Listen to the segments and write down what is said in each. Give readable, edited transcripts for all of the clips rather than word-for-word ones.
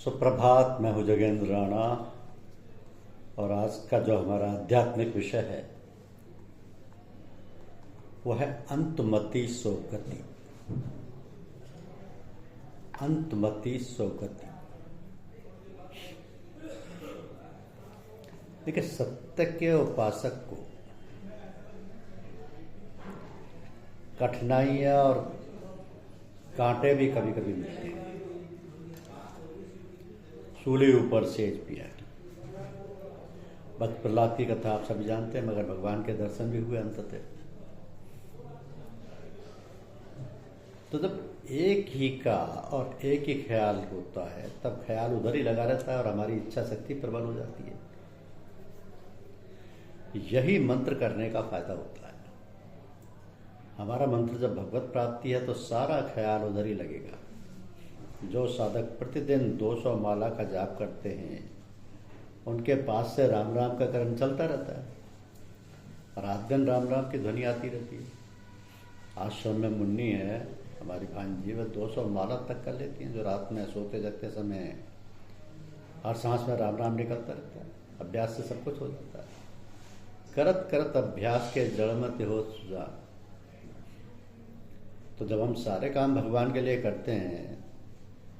सुप्रभात। मैं हूँ जगेंद्र राणा और आज का जो हमारा आध्यात्मिक विषय है वो है अंतमति सोगति। अंतमति सोगति। देखिए, सत्य के उपासक को कठिनाइयां और कांटे भी कभी कभी मिलते हैं। सूली ऊपर सेज पिया। भक्त प्रहलाद की कथा आप सभी जानते हैं, मगर भगवान के दर्शन भी हुए अंततः। तो जब एक ही का और एक ही ख्याल होता है तब ख्याल उधर ही लगा रहता है और हमारी इच्छा शक्ति प्रबल हो जाती है। यही मंत्र करने का फायदा होता है। हमारा मंत्र जब भगवत प्राप्ति है तो सारा ख्याल उधर ही लगेगा। जो साधक प्रतिदिन 200 माला का जाप करते हैं उनके पास से राम राम का क्रम चलता रहता है। रात दिन राम राम की ध्वनि आती रहती है। आश्रम में मुन्नी है हमारी भांजी, वह 200 माला तक कर लेती हैं, जो रात में सोते जगते समय हर सांस में राम राम निकलता रहता है। अभ्यास से सब कुछ हो जाता है। करत करत अभ्यास के जड़मत हो सुजा। तो जब हम सारे काम भगवान के लिए करते हैं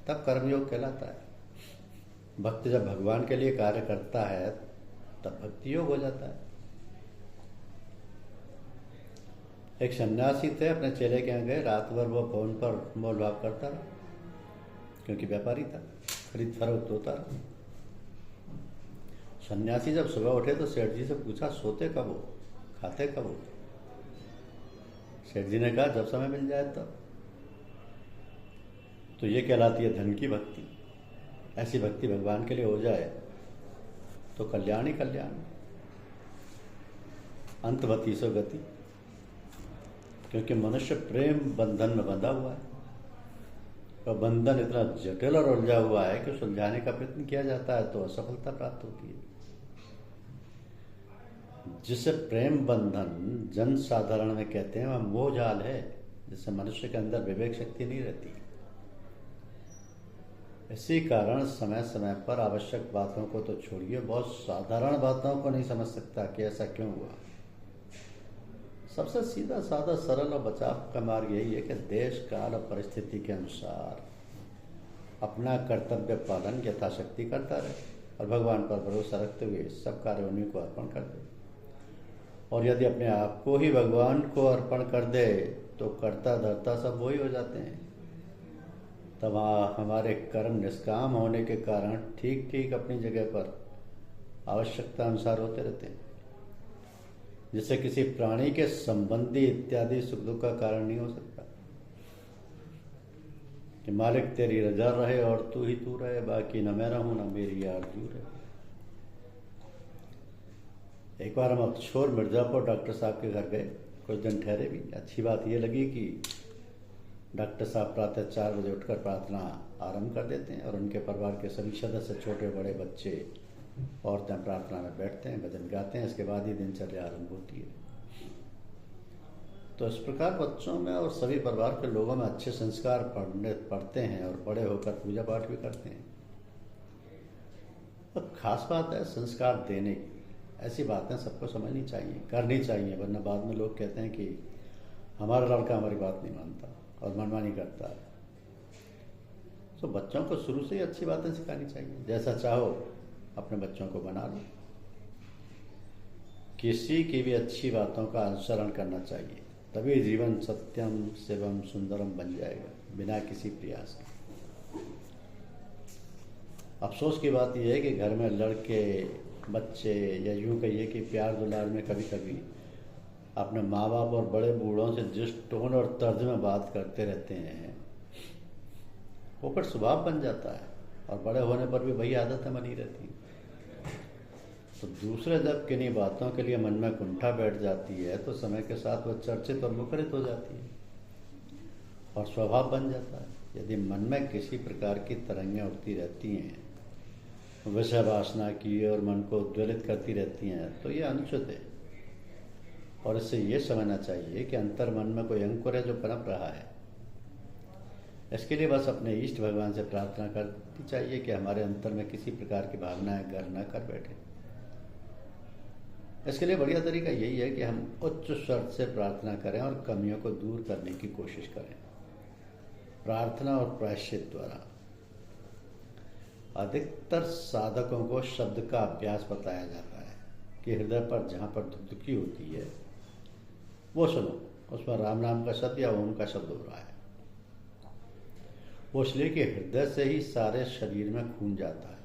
तब कर्मयोग कहलाता है। भक्त जब भगवान के लिए कार्य करता है तब भक्ति योग हो जाता है। एक सन्यासी थे, अपने चेले के यहाँ गए। रात भर वो फोन पर मोल भाव करता रहा, क्योंकि व्यापारी था, खरीद फरोख्त होता रहा। सन्यासी जब सुबह उठे तो सेठ जी से पूछा, सोते कब हो, खाते कब हो? सेठ जी ने कहा, जब समय मिल जाए तब। तो ये कहलाती है धन की भक्ति। ऐसी भक्ति भगवान के लिए हो जाए तो कल्याण ही कल्याण। अंतवती सो गति। क्योंकि मनुष्य प्रेम बंधन में बंधा हुआ है और बंधन इतना जटिल और उलझा हुआ है कि सुलझाने का प्रयत्न किया जाता है तो असफलता प्राप्त होती है। जिसे प्रेम बंधन जन साधारण में कहते हैं वह मोह जाल है, जिससे मनुष्य के अंदर विवेक शक्ति नहीं रहती। इसी कारण समय समय पर आवश्यक बातों को तो छोड़िए, बहुत साधारण बातों को नहीं समझ सकता कि ऐसा क्यों हुआ। सबसे सीधा साधा सरल और बचाव का मार्ग यही है कि देश काल और परिस्थिति के अनुसार अपना कर्तव्य पालन यथाशक्ति करता रहे और भगवान पर भरोसा रखते हुए सब कार्य उन्हीं को अर्पण कर दे। और यदि अपने आप को ही भगवान को अर्पण कर दे तो कर्ता धर्ता सब वही हो जाते हैं। तब हमारे कर्म निष्काम होने के कारण ठीक ठीक अपनी जगह पर आवश्यकता अनुसार होते रहते हैं, जिससे किसी प्राणी के संबंधी इत्यादि सुख दुख का कारण नहीं हो सकता। कि मालिक तेरी रजा रहे और तू ही तू रहे, बाकी न मैं रहूं न मेरी आरज़ू रहे। एक बार हम अक्षोर मिर्जापुर डॉक्टर साहब के घर गए, कुछ दिन ठहरे भी। अच्छी बात यह लगी कि डॉक्टर साहब प्रातः 4 बजे उठकर प्रार्थना आरंभ कर देते हैं और उनके परिवार के सभी सदस्य, छोटे बड़े बच्चे, औरतें प्रार्थना में बैठते हैं, भजन गाते हैं। इसके बाद ही दिनचर्या आरंभ होती है। तो इस प्रकार बच्चों में और सभी परिवार के लोगों में अच्छे संस्कार पढ़ते हैं और बड़े होकर पूजा पाठ भी करते हैं। तो खास बात है संस्कार देने की। ऐसी बातें सबको समझनी चाहिए, करनी चाहिए, वरना बाद में लोग कहते हैं कि हमारा लड़का हमारी बात नहीं मानता और मनमानी करता है। तो बच्चों को शुरू से ही अच्छी बातें सिखानी चाहिए। जैसा चाहो अपने बच्चों को बना लो। किसी की भी अच्छी बातों का अनुसरण करना चाहिए, तभी जीवन सत्यम शिवम सुंदरम बन जाएगा, बिना किसी प्रयास के। अफसोस की बात यह है कि घर में लड़के, बच्चे, या यूँ कहिए कि प्यार दुलार में कभी कभी अपने माँ बाप और बड़े बूढ़ों से जिस टोन और तर्ज में बात करते रहते हैं वो पर स्वभाव बन जाता है और बड़े होने पर भी वही आदतें बनी रहती हैं। तो दूसरे जब किन्हीं बातों के लिए मन में कुंठा बैठ जाती है तो समय के साथ वह चर्चित और मुखरित हो जाती है और स्वभाव बन जाता है। यदि मन में किसी प्रकार की तरंगें उठती रहती हैं, विषय वासना की, और मन को उद्वेलित करती रहती हैं, तो ये अनुचित है। और इससे ये समझना चाहिए कि अंतर मन में कोई अंकुर है जो पनप रहा है। इसके लिए बस अपने इष्ट भगवान से प्रार्थना करनी चाहिए कि हमारे अंतर में किसी प्रकार की भावनाएं घर न कर बैठे। इसके लिए बढ़िया तरीका यही है कि हम उच्च स्वर से प्रार्थना करें और कमियों को दूर करने की कोशिश करें। प्रार्थना और प्रायश्चित द्वारा अधिकतर साधकों को शब्द का अभ्यास बताया जाता है कि हृदय पर जहाँ पर धुकधुकी होती है वो सुनो, उसमें राम नाम का शब्द या ओम का शब्द हो रहा है। वो इसलिए कि हृदय से ही सारे शरीर में खून जाता है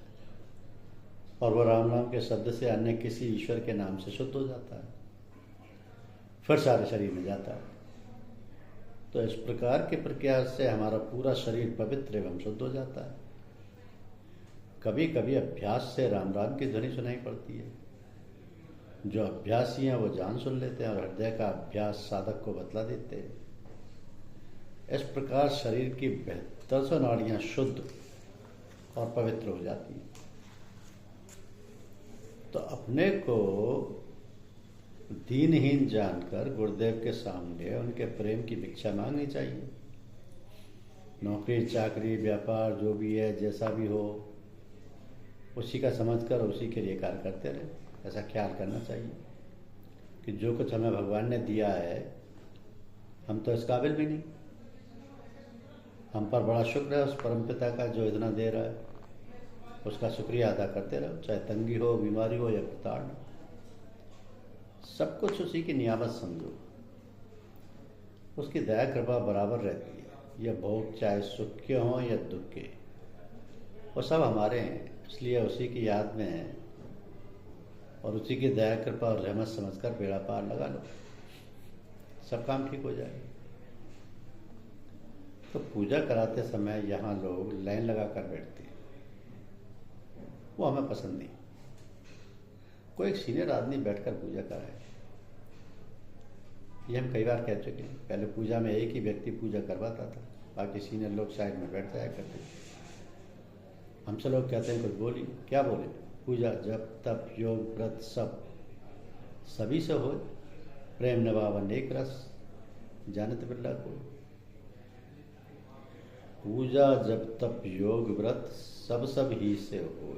और वह राम नाम के शब्द से अन्य किसी ईश्वर के नाम से शुद्ध हो जाता है, फिर सारे शरीर में जाता है। तो इस प्रकार की प्रक्रिया से हमारा पूरा शरीर पवित्र एवं शुद्ध हो जाता है। कभी कभी अभ्यास से राम राम की ध्वनि सुनाई पड़ती है। जो अभ्यासी हैं वो जान सुन लेते हैं और हृदय का अभ्यास साधक को बतला देते हैं। इस प्रकार शरीर की 72 नाड़ियां शुद्ध और पवित्र हो जाती हैं। तो अपने को दीनहीन जानकर गुरुदेव के सामने उनके प्रेम की भिक्षा मांगनी चाहिए। नौकरी चाकरी व्यापार जो भी है, जैसा भी हो, उसी का समझकर उसी के लिए कार्य करते रहे। ऐसा ख्याल करना चाहिए कि जो कुछ हमें भगवान ने दिया है हम तो इस काबिल भी नहीं। हम पर बड़ा शुक्र है उस परमपिता का जो इतना दे रहा है, उसका शुक्रिया अदा करते रहो। चाहे तंगी हो, बीमारी हो या प्रताड़ना, सब कुछ उसी की नियामत समझो। उसकी दया कृपा बराबर रहती है। यह भोग चाहे सुख के हों या दुख के, वो सब हमारे हैं, इसलिए उसी की याद में है और उसी की दया कृपा और रहमत समझकर बेड़ा पार लगा लो, सब काम ठीक हो जाएगा। तो पूजा कराते समय यहाँ लोग लाइन लगा कर बैठते हैं, वो हमें पसंद नहीं। कोई एक सीनियर आदमी बैठकर पूजा कराए, ये हम कई बार कह चुके हैं। पहले पूजा में एक ही व्यक्ति पूजा करवाता था, बाकी सीनियर लोग साइड में बैठ जाया करते थे। हमसे लोग कहते हैं कुछ बोलिए, क्या बोले? पूजा जप तप योग व्रत सब सभी से हो, प्रेम निभावन एक रस, जानत बिरला को। पूजा जप तप योग व्रत सब ही से हो,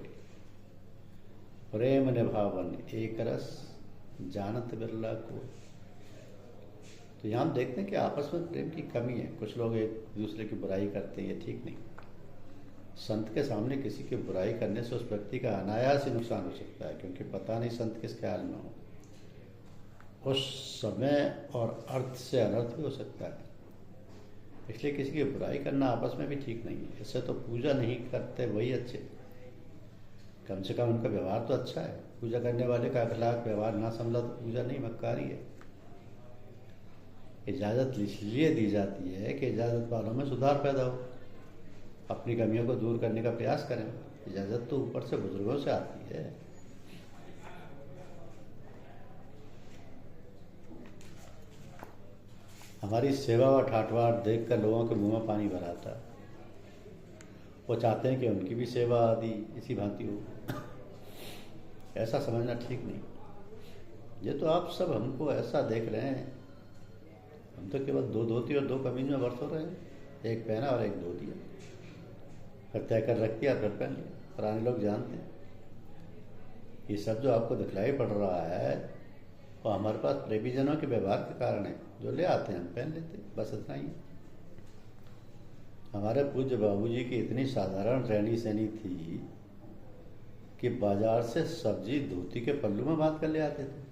प्रेम निभावन एक रस, जानत बिरला को। तो यहाँ हम देखते हैं कि आपस में प्रेम की कमी है। कुछ लोग एक दूसरे की बुराई करते हैं, ये ठीक नहीं। संत के सामने किसी की बुराई करने से उस व्यक्ति का अनायास ही नुकसान हो सकता है, क्योंकि पता नहीं संत किस ख्याल में हो। उस समय और अर्थ से अनर्थ भी हो सकता है। इसलिए किसी की बुराई करना आपस में भी ठीक नहीं है। इससे तो पूजा नहीं करते वही अच्छे, कम से कम उनका व्यवहार तो अच्छा है। पूजा करने वाले का अखलाक व्यवहार ना संभला तो पूजा नहीं, मक्कारी है। इजाज़त इसलिए दी जाती है कि इजाज़त वालों में सुधार पैदा हो, अपनी कमियों को दूर करने का प्रयास करें। इजाज़त तो ऊपर से बुजुर्गों से आती है। हमारी सेवा और ठाठवाठ देखकर लोगों के मुंह में पानी भर आता है। वो चाहते हैं कि उनकी भी सेवा आदि इसी भांति हो। ऐसा समझना ठीक नहीं। ये तो आप सब हमको ऐसा देख रहे हैं, हम तो केवल 2 धोती और 2 कमीज में बरसो रहे हैं, एक पहना और एक धो दिया, फिर तय कर रख दिया, फिर पहन लिया। पुराने लोग जानते हैं ये सब जो आपको दिखलाई पड़ रहा है वो हमारे पास प्रेमीजनों के व्यवहार के कारण है। जो ले आते हैं हम पहन लेते हैं, बस इतना ही। हमारे पूज्य बाबूजी की इतनी साधारण रहनी सहनी थी कि बाजार से सब्जी धोती के पल्लू में बांध कर ले आते थे।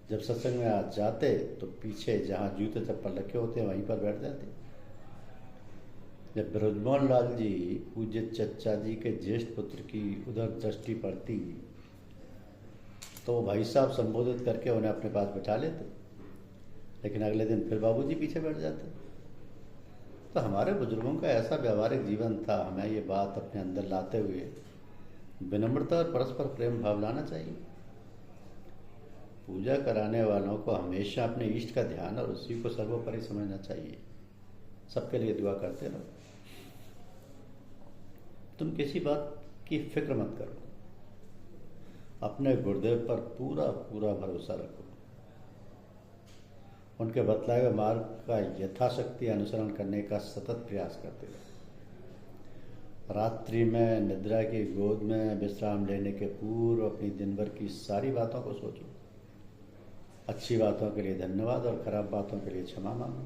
जब सत्संग में आज जाते तो पीछे जहाँ जूते चप्पल रखे होते हैं वहीं पर बैठ जाते। जब ब्रजमोहन लाल जी पूज्य चचा जी के ज्येष्ठ पुत्र की उधर दृष्टि पड़ती तो वो भाई साहब संबोधित करके उन्हें अपने पास बैठा लेते, लेकिन अगले दिन फिर बाबूजी पीछे बैठ जाते। तो हमारे बुजुर्गों का ऐसा व्यवहारिक जीवन था। हमें ये बात अपने अंदर लाते हुए विनम्रता और परस्पर प्रेम भाव लाना चाहिए। पूजा कराने वालों को हमेशा अपने इष्ट का ध्यान और उसी को सर्वोपरि समझना चाहिए। सबके लिए दुआ करते रहो। तुम किसी बात की फिक्र मत करो, अपने गुरुदेव पर पूरा पूरा भरोसा रखो। उनके बतलाए हुए मार्ग का यथाशक्ति अनुसरण करने का सतत प्रयास करते रहे। रात्रि में निद्रा की गोद में विश्राम लेने के पूर्व अपनी दिन भर की सारी बातों को सोचो। अच्छी बातों के लिए धन्यवाद और खराब बातों के लिए क्षमा मांगो,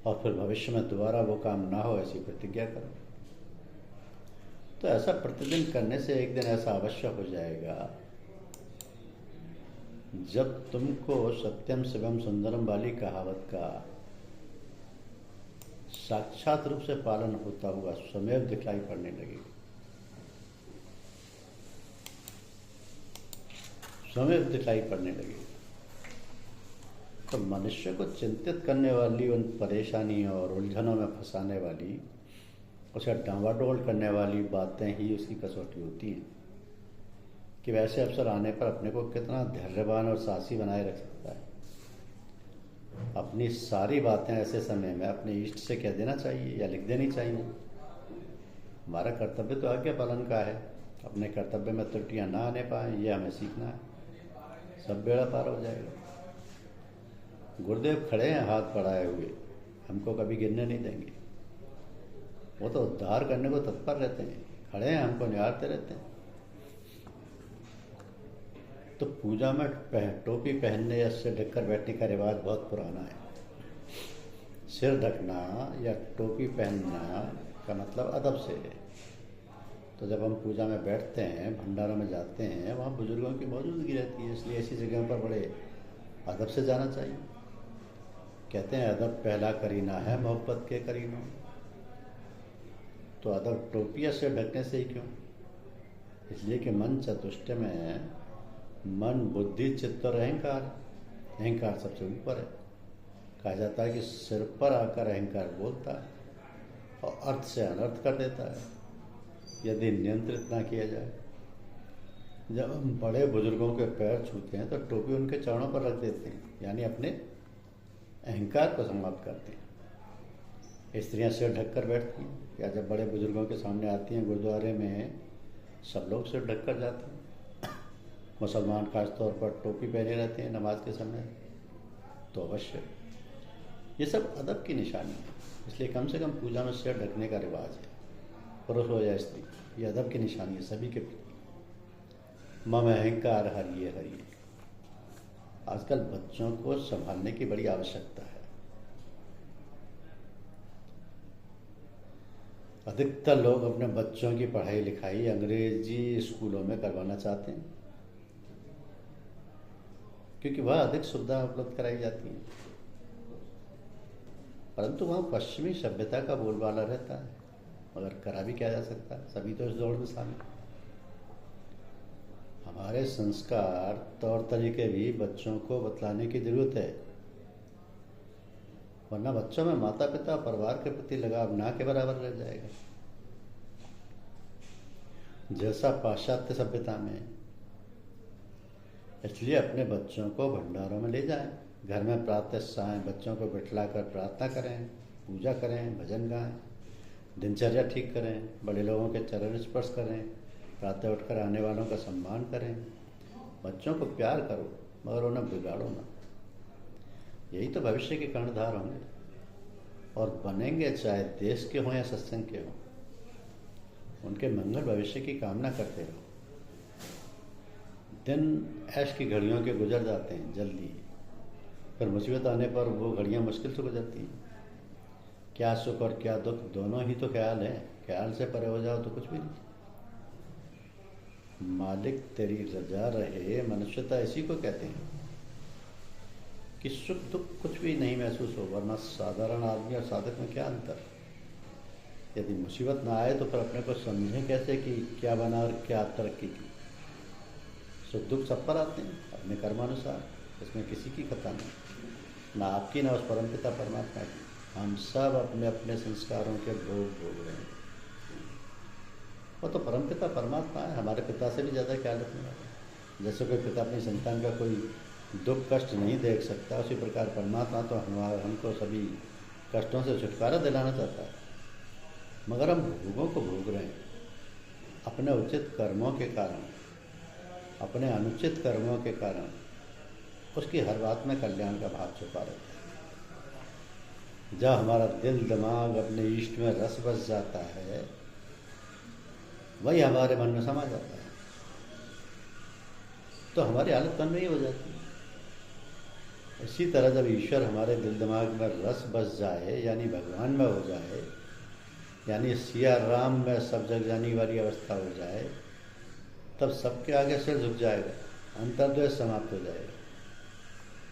और फिर भविष्य में दोबारा वो काम ना हो ऐसी प्रतिज्ञा करो। तो ऐसा प्रतिदिन करने से एक दिन ऐसा अवश्य हो जाएगा जब तुमको सत्यम शिवम सुंदरम वाली कहावत का साक्षात रूप से पालन होता हुआ स्वयं दिखलाई पड़ने लगेगा। स्वयं दिखलाई पड़ने लगेगा। तो मनुष्य को चिंतित करने वाली उन परेशानियों और उलझनों में फंसाने वाली, उसे डांवाडोल करने वाली बातें ही उसकी कसौटी होती हैं कि वैसे अवसर आने पर अपने को कितना धैर्यवान और साहसी बनाए रख सकता है। अपनी सारी बातें ऐसे समय में अपने इष्ट से कह देना चाहिए या लिख देनी चाहिए। हमारा कर्तव्य तो आज्ञा पालन का है। अपने कर्तव्य में त्रुटियां ना आने पाए ये हमें सीखना है, सब बेड़ा पार हो जाएगा। गुरुदेव खड़े हैं हाथ बढ़ाए हुए, हमको कभी गिरने नहीं देंगे। वो तो उद्धार करने को तत्पर रहते हैं, खड़े हैं हमको निहारते रहते हैं। तो पूजा में टोपी पहनने या सिर ढककर बैठने का रिवाज बहुत पुराना है। सिर ढकना या टोपी पहनना का मतलब अदब से है। तो जब हम पूजा में बैठते हैं, भंडारों में जाते हैं, वहाँ बुजुर्गों की मौजूदगी रहती है, इसलिए ऐसी जगह पर बड़े अदब से जाना चाहिए। कहते हैं अदब पहला करीना है मोहब्बत के करीनों। तो अदब टोपी या सिर ढकने से ही क्यों? इसलिए कि मन चतुष्ट में मन, बुद्धि, चित्त और अहंकार सबसे ऊपर है। कहा जाता है कि सिर पर आकर अहंकार बोलता है और अर्थ से अनर्थ कर देता है यदि नियंत्रित ना किया जाए। जब हम बड़े बुजुर्गों के पैर छूते हैं तो टोपी उनके चरणों पर रख देते हैं, यानी अपने अहंकार को समाप्त करते हैं। स्त्रियां सिर ढककर बैठती हैं, या जब बड़े बुजुर्गों के सामने आती हैं गुरुद्वारे में सब लोग सिर ढककर जाते हैं। मुसलमान खास तौर पर टोपी पहने रहते हैं नमाज के समय, तो अवश्य ये सब अदब की निशानी है। इसलिए कम से कम पूजा में सिर ढकने का रिवाज है, पुरुष हो या स्त्री, ये अदब की निशानी है सभी के प्रति। मम अहंकार हरिये हरिये। आजकल बच्चों को संभालने की बड़ी आवश्यकता है। अधिकतर लोग अपने बच्चों की पढ़ाई लिखाई अंग्रेजी स्कूलों में करवाना चाहते हैं क्योंकि वह अधिक सुविधा उपलब्ध कराई जाती है, परंतु वहाँ पश्चिमी सभ्यता का बोलबाला रहता है। मगर करा भी क्या जा सकता है, सभी तो इस दौड़ में शामिल। हमारे संस्कार तौर तरीके भी बच्चों को बतलाने की जरूरत है, वरना बच्चों में माता पिता परिवार के प्रति लगाव ना के बराबर रह जाएगा। जैसा पाश्चात्य सभ्यता में। इसलिए अपने बच्चों को भंडारों में ले जाएं, घर में प्रातः सायं बच्चों को बिठलाकर प्रार्थना करें, पूजा करें, भजन गाएं, दिनचर्या ठीक करें, बड़े लोगों के चरण स्पर्श करें, प्रातः उठकर आने वालों का सम्मान करें। बच्चों को प्यार करो मगर उन्हें बिगाड़ो ना। यही तो भविष्य के कर्णधार होंगे और बनेंगे, चाहे देश के हों या सत्संग के हों। उनके मंगल भविष्य की कामना करते रहो। दिन ऐश की घड़ियों के गुजर जाते हैं जल्दी, फिर मुसीबत आने पर वो घड़ियां मुश्किल से गुजरती हैं। क्या सुख और क्या दुख दोनों ही तो ख्याल है। ख्याल से परे हो जाओ तो कुछ भी नहीं। मालिक तेरी रजा रहे, मनुष्यता इसी को कहते हैं कि सुख दुख कुछ भी नहीं महसूस हो, वरना साधारण आदमी और साधक में क्या अंतर। यदि मुसीबत ना आए तो फिर अपने को समझें कैसे कि क्या बना और क्या तरक्की की। सुख दुख सब पर आते हैं अपने कर्मानुसार, इसमें किसी की खता नहीं, ना आपकी ना उस परमपिता परमात्मा की। हम सब अपने अपने संस्कारों के भोग रहे हैं। वो तो परमपिता परमात्मा है, हमारे पिता से भी ज़्यादा ख्याल रखने वाला। जैसे कोई पिता अपनी संतान का कोई दुख कष्ट नहीं देख सकता, उसी प्रकार परमात्मा तो हमको सभी कष्टों से छुटकारा दिलाना चाहता है। मगर हम भोगों को भोग रहे हैं अपने उचित कर्मों के कारण, अपने अनुचित कर्मों के कारण। उसकी हर बात में कल्याण का भाव छुपा रहता है। जब हमारा दिल दिमाग अपने इष्ट में रस बस जाता है, वही हमारे मन में समा जाता है, तो हमारी हालत तन्मयी हो जाती है। इसी तरह जब ईश्वर हमारे दिल दिमाग में रस बस जाए, यानी भगवान में हो जाए, यानी सिया राम में सब जग जाने वाली अवस्था हो जाए, तब सबके आगे सिर झुक जाएगा, अंतर्द्वय समाप्त हो जाएगा।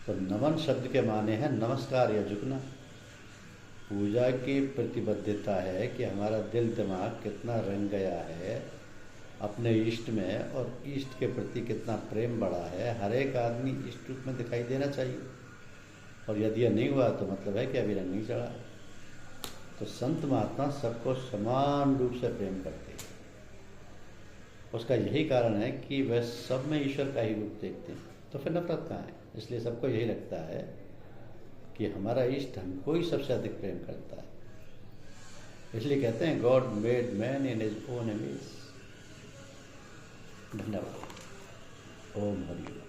तो नमन शब्द के माने हैं नमस्कार या झुकना। पूजा की प्रतिबद्धता है कि हमारा दिल दिमाग कितना रंग गया है अपने इष्ट में, और इष्ट के प्रति कितना प्रेम बढ़ा है। हर एक आदमी इष्ट रूप में दिखाई देना चाहिए, और यदि यह नहीं हुआ तो मतलब है कि अभी रंग नहीं चढ़ा। तो संत महात्मा सबको समान रूप से प्रेम करते हैं। उसका यही कारण है कि वह सब में ईश्वर का ही रूप देखते हैं, तो फिर नफरत कहाँ है। इसलिए सबको यही लगता है कि हमारा इष्ट हमको ही सबसे अधिक प्रेम करता है। इसलिए कहते हैं God made man in his own image. धन्यवाद। ओम हरि।